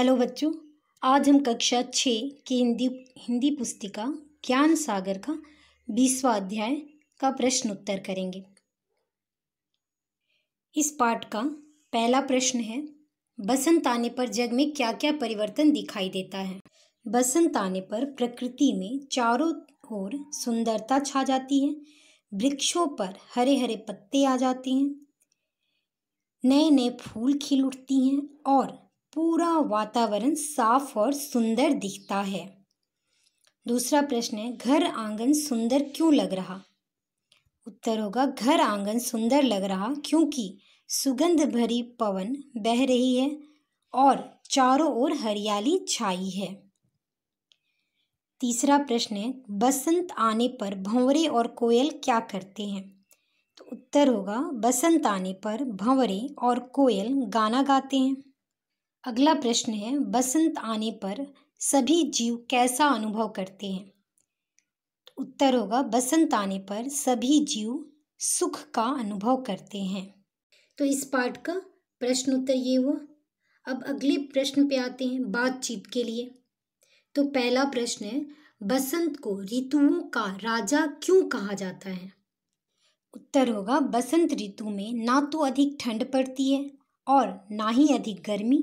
Hello बच्चों, आज हम कक्षा 6 की हिंदी पुस्तिका ज्ञान सागर का 20वां अध्याय का प्रश्न उत्तर करेंगे। इस पाठ का पहला प्रश्न है, बसंत आने पर जग में क्या क्या परिवर्तन दिखाई देता है। बसंत आने पर प्रकृति में चारों ओर सुंदरता छा जाती है। वृक्षों पर हरे हरे पत्ते आ जाते हैं, नए नए फूल खिल उठती हैं और पूरा वातावरण साफ और सुंदर दिखता है। दूसरा प्रश्न है, घर आंगन सुंदर क्यों लग रहा। उत्तर होगा, घर आंगन सुंदर लग रहा क्योंकि सुगंध भरी पवन बह रही है और चारों ओर हरियाली छाई है। तीसरा प्रश्न है, बसंत आने पर भंवरे और कोयल क्या करते हैं। तो उत्तर होगा, बसंत आने पर भंवरे और कोयल गाना गाते हैं। अगला प्रश्न है, बसंत आने पर सभी जीव कैसा अनुभव करते हैं। तो उत्तर होगा, बसंत आने पर सभी जीव सुख का अनुभव करते हैं। तो इस पाठ का प्रश्न उत्तर ये हुआ। अब अगले प्रश्न पे आते हैं, बातचीत के लिए। तो पहला प्रश्न है, बसंत को ऋतुओं का राजा क्यों कहा जाता है। उत्तर होगा, बसंत ऋतु में ना तो अधिक ठंड पड़ती है और ना ही अधिक गर्मी।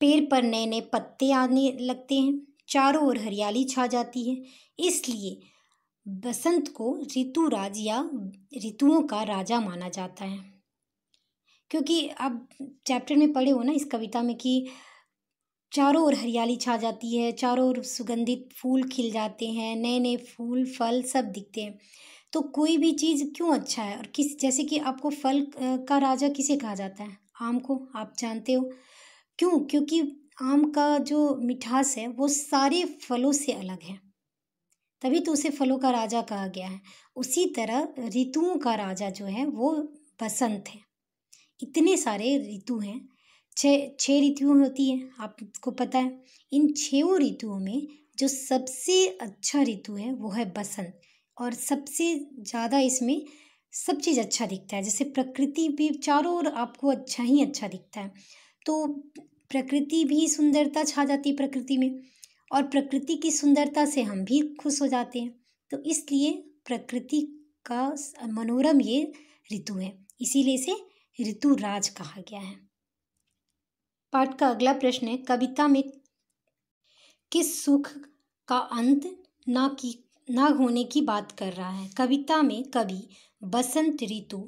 पेड़ पर नए नए पत्ते आने लगते हैं, चारों ओर हरियाली छा जाती है, इसलिए बसंत को ऋतुराज या ऋतुओं का राजा माना जाता है। क्योंकि आप चैप्टर में पढ़े हो ना इस कविता में कि चारों ओर हरियाली छा जाती है, चारों ओर सुगंधित फूल खिल जाते हैं, नए नए फूल फल सब दिखते हैं। तो कोई भी चीज़ क्यों अच्छा है। और जैसे कि आपको फल का राजा किसे कहा जाता है, आम को, आप जानते हो क्यों। क्योंकि आम का जो मिठास है वो सारे फलों से अलग है, तभी तो उसे फलों का राजा कहा गया है। उसी तरह ऋतुओं का राजा जो है वो बसंत है। इतने सारे ऋतु हैं, छह ऋतुएं होती हैं, आपको पता है। इन 6 ऋतुओं में जो सबसे अच्छा ऋतु है वो है बसंत, और सबसे ज़्यादा इसमें सब चीज़ अच्छा दिखता है। जैसे प्रकृति भी चारों ओर आपको अच्छा ही अच्छा दिखता है, तो प्रकृति भी सुंदरता छा जाती है प्रकृति में, और प्रकृति की सुंदरता से हम भी खुश हो जाते हैं। तो इसलिए प्रकृति का मनोरम ये ऋतु है, इसीलिए इसे ऋतुराज कहा गया है। पाठ का अगला प्रश्न है, कविता में किस सुख का अंत ना होने की बात कर रहा है। कविता में कवि बसंत ऋतु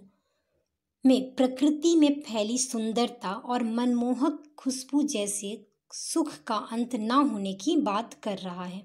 में प्रकृति में फैली सुंदरता और मनमोहक खुशबू जैसे सुख का अंत ना होने की बात कर रहा है।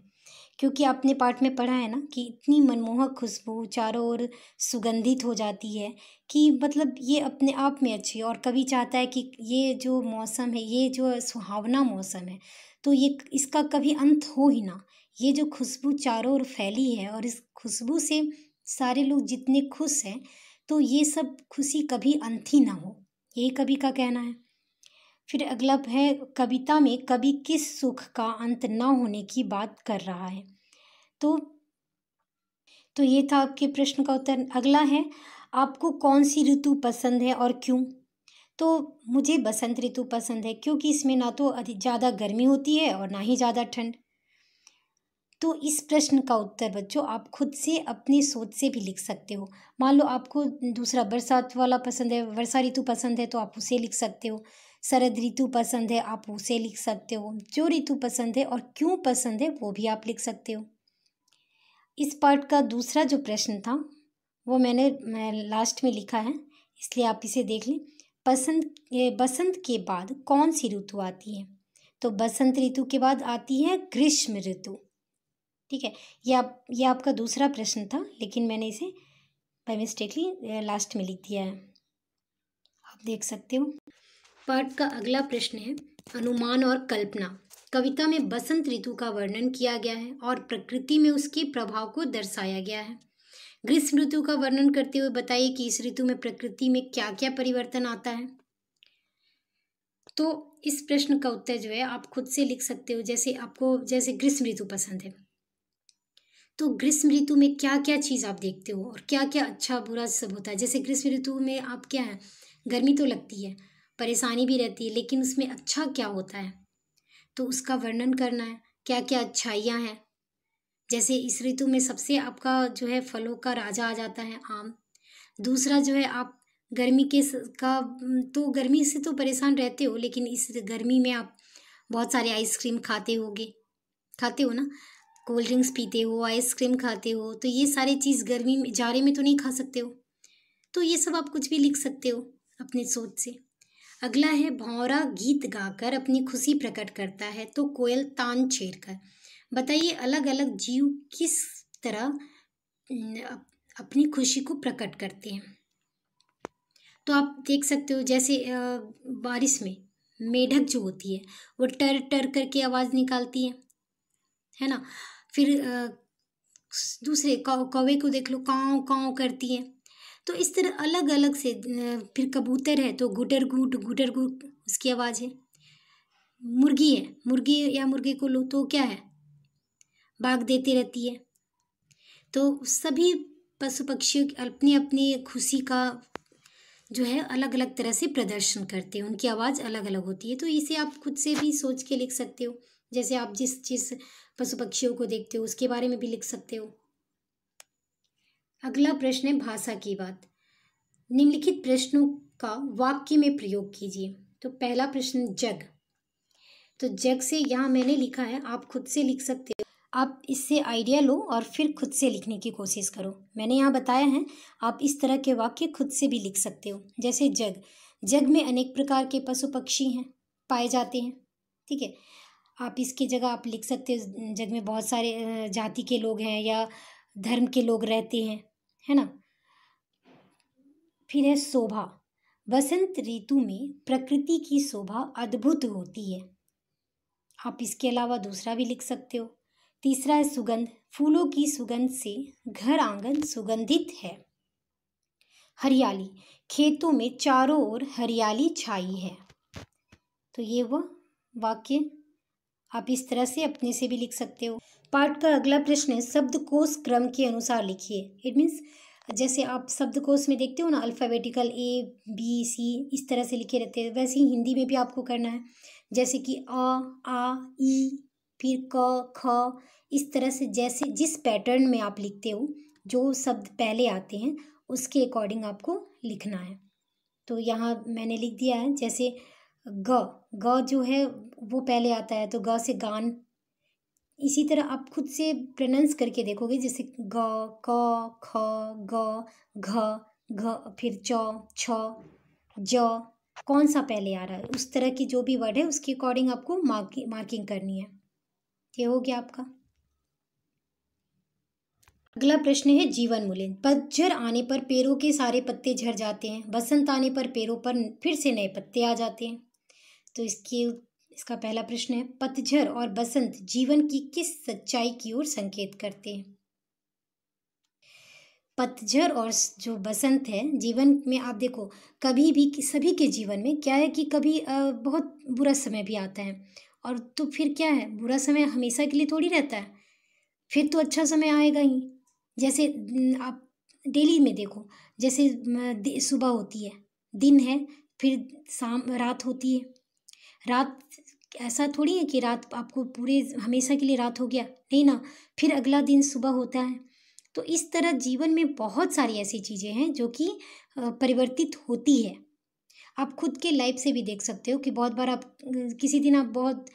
क्योंकि आपने पाठ में पढ़ा है ना कि इतनी मनमोहक खुशबू चारों ओर सुगंधित हो जाती है कि मतलब ये अपने आप में अच्छी है। और कवि चाहता है कि ये जो मौसम है, ये जो सुहावना मौसम है, तो ये इसका कभी अंत हो ही ना। ये जो खुशबू चारों ओर फैली है और इस खुशबू से सारे लोग जितने खुश हैं, तो ये सब खुशी कभी अंत ही ना हो, यही कवि का कहना है। फिर अगला है, कविता में कवि किस सुख का अंत ना होने की बात कर रहा है। तो ये था आपके प्रश्न का उत्तर। अगला है, आपको कौन सी ऋतु पसंद है और क्यों। तो मुझे बसंत ऋतु पसंद है क्योंकि इसमें ना तो ज़्यादा गर्मी होती है और ना ही ज़्यादा ठंड। तो इस प्रश्न का उत्तर बच्चों आप खुद से अपनी सोच से भी लिख सकते हो। मान लो आपको दूसरा बरसात वाला पसंद है, वर्षा ऋतु पसंद है, तो आप उसे लिख सकते हो। शरद ऋतु पसंद है, आप उसे लिख सकते हो। जो ऋतु पसंद है और क्यों पसंद है वो भी आप लिख सकते हो। इस पार्ट का दूसरा जो प्रश्न था वो मैं लास्ट में लिखा है, इसलिए आप इसे देख लें। बसंत के बाद कौन सी ऋतु आती है। तो बसंत ऋतु के बाद आती है ग्रीष्म ऋतु। ठीक है, ये आपका दूसरा प्रश्न था, लेकिन मैंने इसे बाय मिस्टेकली लास्ट में लिख दिया है, आप देख सकते हो। पाठ का अगला प्रश्न है, अनुमान और कल्पना। कविता में बसंत ऋतु का वर्णन किया गया है और प्रकृति में उसके प्रभाव को दर्शाया गया है। ग्रीष्म ऋतु का वर्णन करते हुए बताइए कि इस ऋतु में प्रकृति में क्या क्या परिवर्तन आता है। तो इस प्रश्न का उत्तर जो है आप खुद से लिख सकते हो। जैसे ग्रीष्म ऋतु पसंद है, तो ग्रीष्म ऋतु में क्या क्या चीज़ आप देखते हो और क्या क्या अच्छा बुरा सब होता है। जैसे ग्रीष्म ऋतु में आप क्या है, गर्मी तो लगती है, परेशानी भी रहती है, लेकिन उसमें अच्छा क्या होता है। तो उसका वर्णन करना है, क्या क्या अच्छाइयाँ हैं। जैसे इस ऋतु में सबसे आपका जो है फलों का राजा आ जाता है आम। दूसरा जो है आप गर्मी तो गर्मी से तो परेशान रहते हो, लेकिन इस गर्मी में आप बहुत सारे आइसक्रीम खाते हो ना, कोल्ड ड्रिंक्स पीते हो, आइसक्रीम खाते हो, तो ये सारी चीज़ गर्मी में जाड़े में तो नहीं खा सकते हो। तो ये सब आप कुछ भी लिख सकते हो अपनी सोच से। अगला है भौंरा गीत गाकर अपनी खुशी प्रकट करता है तो कोयल तान छेड़कर। बताइए अलग अलग जीव किस तरह अपनी खुशी को प्रकट करते हैं। तो आप देख सकते हो जैसे बारिश में मेढक जो होती है वो टर टर करके आवाज़ निकालती है ना। फिर दूसरे कौवे को देख लो, काँव काँव करती है। तो इस तरह अलग अलग से फिर कबूतर है तो गुटर गुट उसकी आवाज़ है। मुर्गी है, मुर्गी या मुर्गे को लो तो क्या है, भाग देती रहती है। तो सभी पशु पक्षी अपनी अपनी खुशी का जो है अलग अलग तरह से प्रदर्शन करते हैं, उनकी आवाज़ अलग अलग होती है। तो इसे आप खुद से भी सोच के लिख सकते हो, जैसे आप जिस पशु पक्षियों को देखते हो उसके बारे में भी लिख सकते हो। अगला प्रश्न है भाषा की बात। निम्नलिखित प्रश्नों का वाक्य में प्रयोग कीजिए। तो पहला प्रश्न जग, तो जग से यहाँ मैंने लिखा है, आप खुद से लिख सकते हो। आप इससे आइडिया लो और फिर खुद से लिखने की कोशिश करो। मैंने यहाँ बताया है, आप इस तरह के वाक्य खुद से भी लिख सकते हो। जैसे जग, जग में अनेक प्रकार के पशु पक्षी हैं, पाए जाते हैं। ठीक है, आप इसकी जगह आप लिख सकते हो जग में बहुत सारे जाति के लोग हैं या धर्म के लोग रहते हैं, है ना। फिर है शोभा, बसंत ऋतु में प्रकृति की शोभा अद्भुत होती है। आप इसके अलावा दूसरा भी लिख सकते हो। तीसरा है सुगंध, फूलों की सुगंध से घर आंगन सुगंधित है। हरियाली, खेतों में चारों ओर हरियाली छाई है। तो ये वह वाक्य आप इस तरह से अपने से भी लिख सकते हो। पाठ का अगला प्रश्न है शब्दकोश क्रम के अनुसार लिखिए। इट मीन्स जैसे आप शब्दकोश में देखते हो ना, अल्फ़ाबेटिकल ABC इस तरह से लिखे रहते हैं, वैसे ही हिंदी में भी आपको करना है। जैसे कि आ ई, फिर क ख, इस तरह से जैसे जिस पैटर्न में आप लिखते हो, जो शब्द पहले आते हैं उसके अकॉर्डिंग आपको लिखना है। तो यहाँ मैंने लिख दिया है, जैसे ग जो है वो पहले आता है तो ग से गान। इसी तरह आप खुद से प्रोनाउंस करके देखोगे, जैसे ग, क, ख, ग, घ, घ, फिर च, छ, ज, कौन सा पहले आ रहा है, उस तरह की जो भी वर्ड है उसके अकॉर्डिंग आपको मार्किंग करनी है। ये हो गया आपका। अगला प्रश्न है जीवन मूल्य। पतझड़ आने पर पेड़ों के सारे पत्ते झड़ जाते हैं, बसंत आने पर पेड़ों पर फिर से नए पत्ते आ जाते हैं। तो इसका पहला प्रश्न है पतझड़ और बसंत जीवन की किस सच्चाई की ओर संकेत करते हैं। पतझड़ और जो बसंत है जीवन में, आप देखो कभी भी सभी के जीवन में क्या है कि कभी बहुत बुरा समय भी आता है, और तो फिर क्या है, बुरा समय हमेशा के लिए थोड़ी रहता है, फिर तो अच्छा समय आएगा ही। जैसे आप डेली में देखो, जैसे सुबह होती है, दिन है, फिर शाम रात होती है। रात ऐसा थोड़ी है कि रात आपको पूरे हमेशा के लिए रात हो गया, नहीं ना, फिर अगला दिन सुबह होता है। तो इस तरह जीवन में बहुत सारी ऐसी चीज़ें हैं जो कि परिवर्तित होती है। आप खुद के लाइफ से भी देख सकते हो कि बहुत बार आप किसी दिन आप बहुत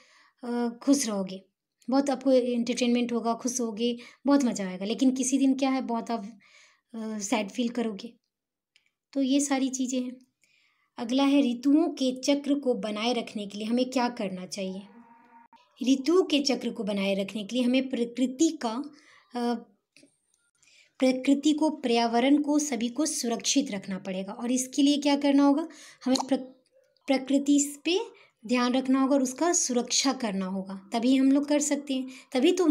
खुश रहोगे, बहुत आपको एंटरटेनमेंट होगा, खुश होगे, बहुत मज़ा आएगा, लेकिन किसी दिन क्या है, बहुत आप सैड फील करोगे। तो ये सारी चीज़ें हैं। अगला है ऋतुओं के चक्र को बनाए रखने के लिए हमें क्या करना चाहिए। ऋतुओं के चक्र को बनाए रखने के लिए हमें प्रकृति को, पर्यावरण को, सभी को सुरक्षित रखना पड़ेगा। और इसके लिए क्या करना होगा, हमें प्रकृति पे ध्यान रखना होगा और उसका सुरक्षा करना होगा, तभी हम लोग कर सकते हैं, तभी तो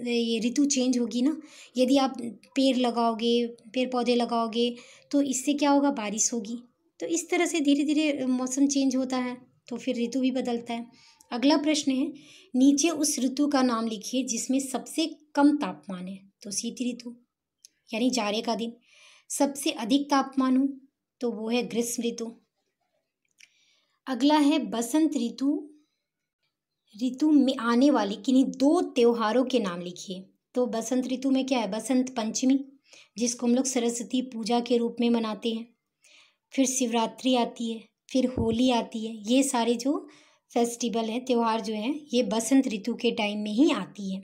ये ऋतु चेंज होगी ना। यदि आप पेड़ पौधे लगाओगे तो इससे क्या होगा, बारिश होगी। तो इस तरह से धीरे धीरे मौसम चेंज होता है तो फिर ऋतु भी बदलता है। अगला प्रश्न है नीचे उस ऋतु का नाम लिखिए जिसमें सबसे कम तापमान है। तो शीत ऋतु यानी जाड़े का दिन। सबसे अधिक तापमान हो तो वो है ग्रीष्म ऋतु। अगला है बसंत ऋतु ऋतु में आने वाले किन्हीं 2 त्योहारों के नाम लिखिए। तो बसंत ऋतु में क्या है, बसंत पंचमी, जिसको हम लोग सरस्वती पूजा के रूप में मनाते हैं। फिर शिवरात्रि आती है, फिर होली आती है। ये सारे जो फेस्टिवल हैं, त्यौहार जो हैं, ये बसंत ऋतु के टाइम में ही आती है।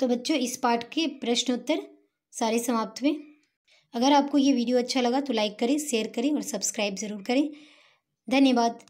तो बच्चों, इस पाठ के प्रश्नोत्तर सारे समाप्त हुए। अगर आपको ये वीडियो अच्छा लगा तो लाइक करें, शेयर करें और सब्सक्राइब ज़रूर करें। धन्यवाद।